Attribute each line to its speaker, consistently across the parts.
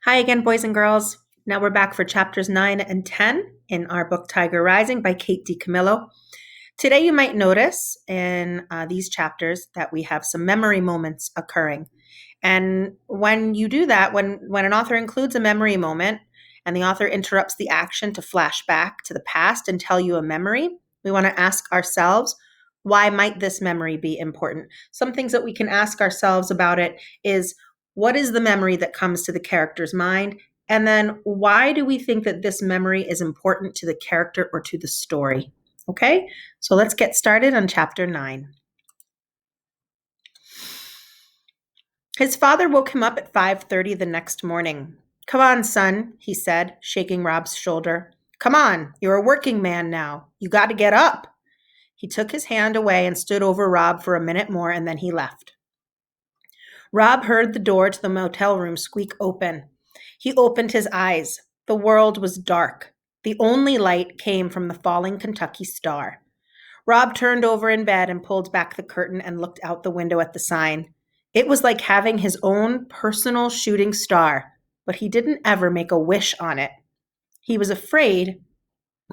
Speaker 1: Hi again, boys and girls. Now we're back for chapters 9 and 10 in our book Tiger Rising by Kate DiCamillo. Today, you might notice in these chapters that we have some memory moments occurring. And when you do that, when an author includes a memory moment and the author interrupts the action to flash back to the past and tell you a memory, we want to ask ourselves, why might this memory be important? Some things that we can ask ourselves about it is, what is the memory that comes to the character's mind? And then why do we think that this memory is important to the character or to the story? Okay, so let's get started on chapter 9. His father woke him up at 5:30 the next morning. "Come on, son," he said, shaking Rob's shoulder. "Come on, you're a working man now. You got to get up." He took his hand away and stood over Rob for a minute more, and then he left. Rob heard the door to the motel room squeak open. He opened his eyes. The world was dark. The only light came from the falling Kentucky star. Rob turned over in bed and pulled back the curtain and looked out the window at the sign. It was like having his own personal shooting star, but he didn't ever make a wish on it. He was afraid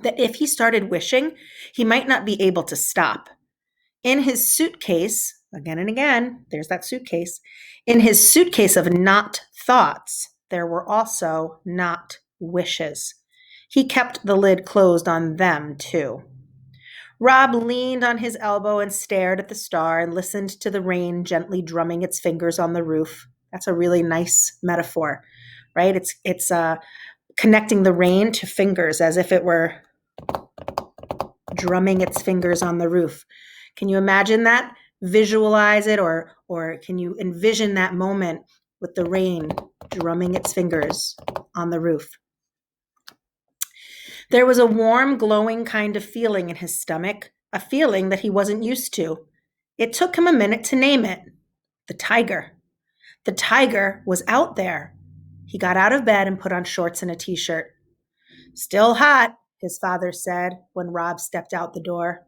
Speaker 1: that if he started wishing, he might not be able to stop. In his suitcase, again and again, there's that suitcase. In his suitcase of not thoughts, there were also not wishes. He kept the lid closed on them, too. Rob leaned on his elbow and stared at the star and listened to the rain gently drumming its fingers on the roof. That's a really nice metaphor, right? It's connecting the rain to fingers as if it were drumming its fingers on the roof. Can you imagine that? Visualize it, or can you envision that moment with the rain drumming its fingers on the roof? There was a warm, glowing kind of feeling in his stomach, a feeling that he wasn't used to. It took him a minute to name it. The tiger. The tiger was out there. He got out of bed and put on shorts and a t-shirt. "Still hot," his father said when Rob stepped out the door.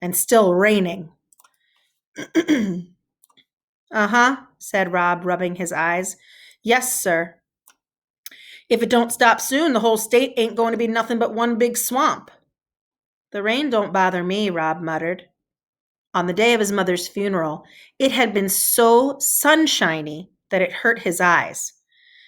Speaker 1: "And still raining." "Uh-huh," said Rob, rubbing his eyes. "Yes, sir. If it don't stop soon, the whole state ain't going to be nothing but one big swamp." "The rain don't bother me," Rob muttered. On the day of his mother's funeral, it had been so sunshiny that it hurt his eyes.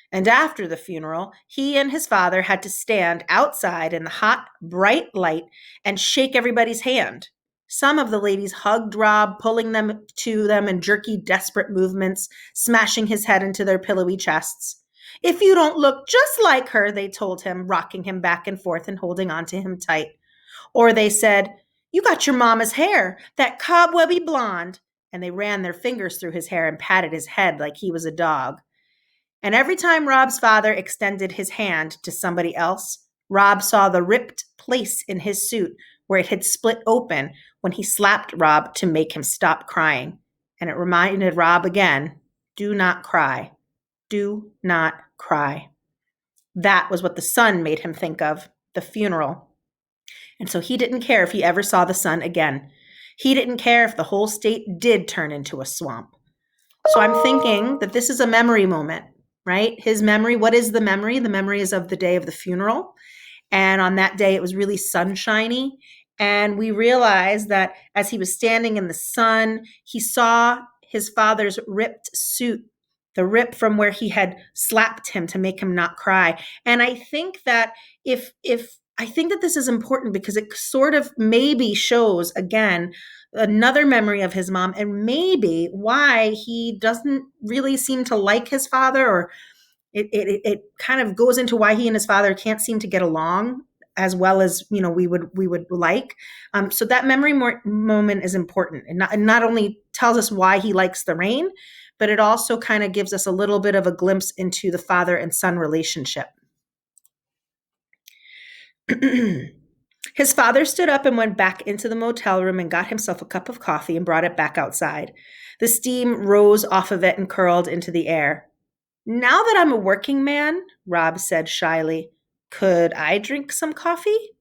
Speaker 1: And after the funeral, he and his father had to stand outside in the hot, bright light and shake everybody's hand. Some of the ladies hugged Rob, pulling them to them in jerky, desperate movements, smashing his head into their pillowy chests. "If you don't look just like her," they told him, rocking him back and forth and holding on to him tight. Or they said, "You got your mama's hair, that cobwebby blonde." And they ran their fingers through his hair and patted his head like he was a dog. And every time Rob's father extended his hand to somebody else, Rob saw the ripped place in his suit where it had split open when he slapped Rob to make him stop crying. And it reminded Rob again, do not cry. Do not cry. That was what the sun made him think of, the funeral. And so he didn't care if he ever saw the sun again. He didn't care if the whole state did turn into a swamp. So I'm thinking that this is a memory moment, right? His memory, what is the memory? The memory is of the day of the funeral. And on that day, it was really sunshiny. And we realized that as he was standing in the sun, he saw his father's ripped suit, the rip from where he had slapped him to make him not cry. And I think that if I think that this is important because it sort of maybe shows again another memory of his mom and maybe why he doesn't really seem to like his father, or it kind of goes into why he and his father can't seem to get along as well as we would like. So that memory moment is important, and not only tells us why he likes the rain, but it also kind of gives us a little bit of a glimpse into the father and son relationship. His father stood up and went back into the motel room and got himself a cup of coffee and brought it back outside. The steam rose off of it and curled into the air. "Now that I'm a working man," Rob said shyly, "could I drink some coffee?"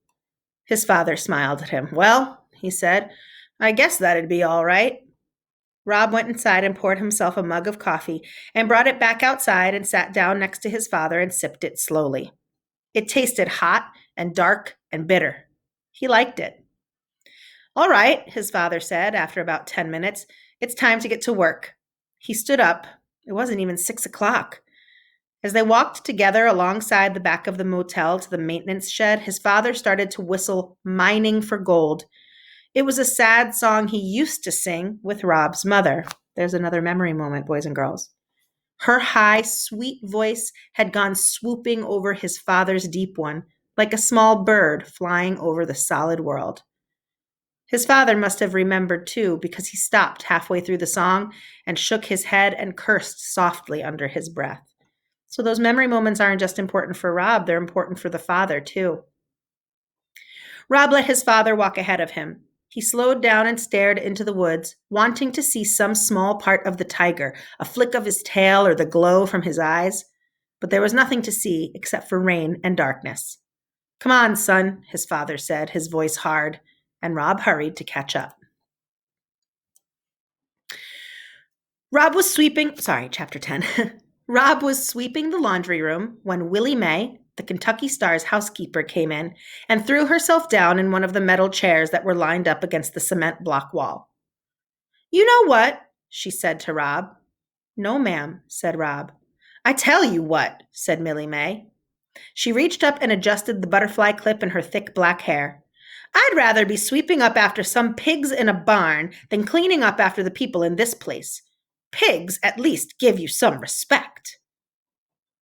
Speaker 1: His father smiled at him. "Well," he said, "I guess that'd be all right." Rob went inside and poured himself a mug of coffee and brought it back outside and sat down next to his father and sipped it slowly. It tasted hot and dark and bitter. He liked it. All right, his father said after about 10 minutes. It's time to get to work. He stood up. It wasn't even 6 o'clock. As they walked together alongside the back of the motel to the maintenance shed, his father started to whistle Mining for Gold. It was a sad song he used to sing with Rob's mother. There's another memory moment, boys and girls. Her high, sweet voice had gone swooping over his father's deep one, like a small bird flying over the solid world. His father must have remembered too, because he stopped halfway through the song and shook his head and cursed softly under his breath. So those memory moments aren't just important for Rob, they're important for the father too. Rob let his father walk ahead of him. He slowed down and stared into the woods, wanting to see some small part of the tiger, a flick of his tail or the glow from his eyes. But there was nothing to see except for rain and darkness. Come on, son, his father said, his voice hard, and Rob hurried to catch up. Chapter 10. Rob was sweeping the laundry room when Willie Mae, the Kentucky Star's housekeeper, came in and threw herself down in one of the metal chairs that were lined up against the cement block wall. You know what? She said to Rob. No, ma'am, said Rob. I tell you what, said Millie Mae. She reached up and adjusted the butterfly clip in her thick black hair. I'd rather be sweeping up after some pigs in a barn than cleaning up after the people in this place. Pigs at least give you some respect.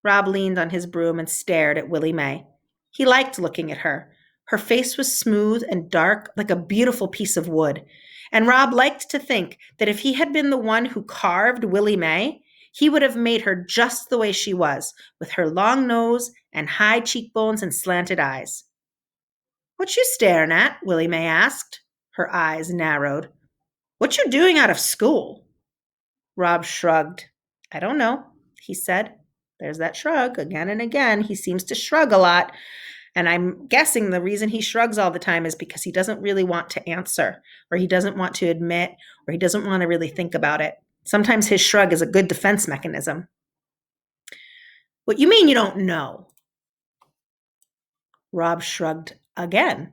Speaker 1: Rob leaned on his broom and stared at Willie Mae. He liked looking at her. Her face was smooth and dark like a beautiful piece of wood. And Rob liked to think that if he had been the one who carved Willie Mae, he would have made her just the way she was, with her long nose and high cheekbones and slanted eyes. What you staring at? Willie Mae asked. Her eyes narrowed. What you doing out of school? Rob shrugged. I don't know, he said. There's that shrug again and again. He seems to shrug a lot. And I'm guessing the reason he shrugs all the time is because he doesn't really want to answer, or he doesn't want to admit, or he doesn't want to really think about it. Sometimes his shrug is a good defense mechanism. What you mean you don't know? Rob shrugged again.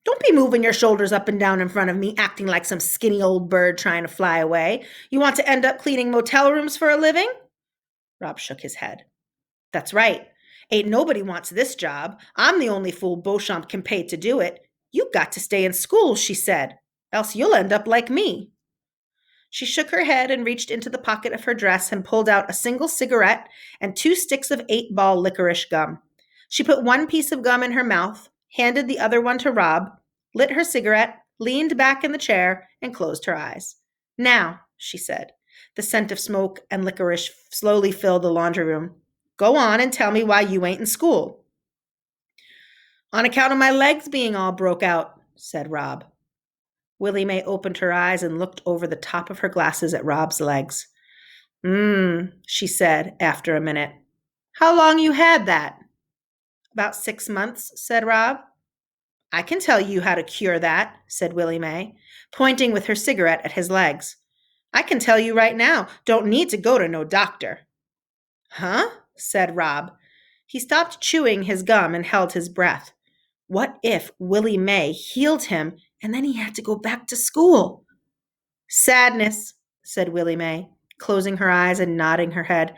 Speaker 1: Don't be moving your shoulders up and down in front of me, acting like some skinny old bird trying to fly away. You want to end up cleaning motel rooms for a living? Rob shook his head. That's right. Ain't nobody wants this job. I'm the only fool Beauchamp can pay to do it. You got to stay in school, she said, else you'll end up like me. She shook her head and reached into the pocket of her dress and pulled out a single cigarette and 2 sticks of 8-ball licorice gum. She put one piece of gum in her mouth, handed the other one to Rob, lit her cigarette, leaned back in the chair, and closed her eyes. Now, she said. The scent of smoke and licorice slowly filled the laundry room. Go on and tell me why you ain't in school. On account of my legs being all broke out, said Rob. Willie Mae opened her eyes and looked over the top of her glasses at Rob's legs. She said after a minute. How long you had that? About 6 months, said Rob. I can tell you how to cure that, said Willie Mae, pointing with her cigarette at his legs. I can tell you right now, don't need to go to no doctor. Huh? Said Rob. He stopped chewing his gum and held his breath. What if Willie Mae healed him and then he had to go back to school? Sadness, said Willie Mae, closing her eyes and nodding her head.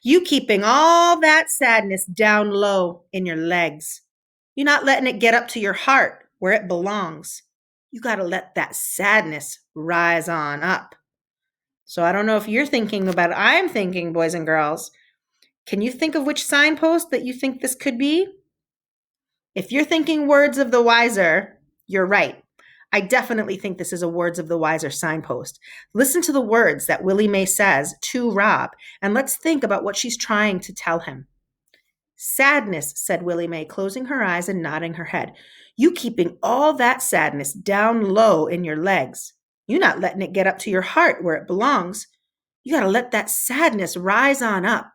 Speaker 1: You keeping all that sadness down low in your legs. You're not letting it get up to your heart where it belongs. You got to let that sadness rise on up. So I don't know if you're thinking about it. I'm thinking, boys and girls, can you think of which signpost that you think this could be? If you're thinking words of the wiser, you're right. I definitely think this is a words of the wiser signpost. Listen to the words that Willie Mae says to Rob, and let's think about what she's trying to tell him. Sadness, said Willie Mae, closing her eyes and nodding her head. You keeping all that sadness down low in your legs. You're not letting it get up to your heart where it belongs. You got to let that sadness rise on up.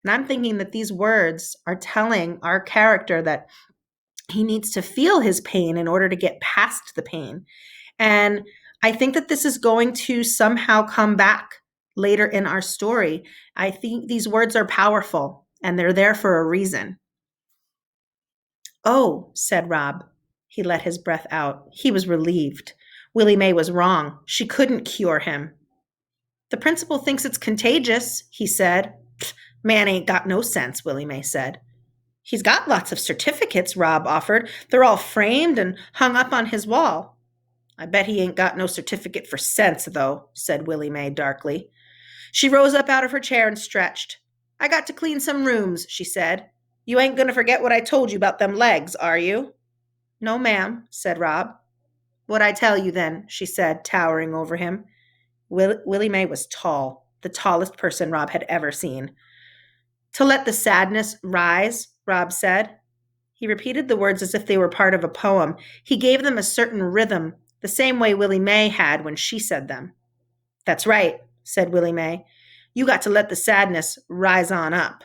Speaker 1: And I'm thinking that these words are telling our character that he needs to feel his pain in order to get past the pain. And I think that this is going to somehow come back later in our story. I think these words are powerful and they're there for a reason. Oh, said Rob. He let his breath out. He was relieved. Willie Mae was wrong. She couldn't cure him. The principal thinks it's contagious, he said. Man ain't got no sense, Willie Mae said. He's got lots of certificates, Rob offered. They're all framed and hung up on his wall. I bet he ain't got no certificate for sense, though, said Willie Mae darkly. She rose up out of her chair and stretched. I got to clean some rooms, she said. You ain't going to forget what I told you about them legs, are you? No, ma'am, said Rob. What'd I tell you then? She said, towering over him. Willie Mae was tall, the tallest person Rob had ever seen. To let the sadness rise, Rob said. He repeated the words as if they were part of a poem. He gave them a certain rhythm, the same way Willie Mae had when she said them. That's right, said Willie Mae. You got to let the sadness rise on up.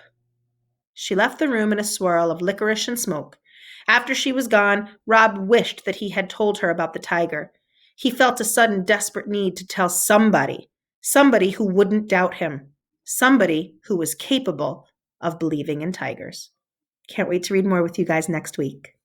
Speaker 1: She left the room in a swirl of licorice and smoke. After she was gone, Rob wished that he had told her about the tiger. He felt a sudden desperate need to tell somebody who wouldn't doubt him, somebody who was capable of believing in tigers. Can't wait to read more with you guys next week.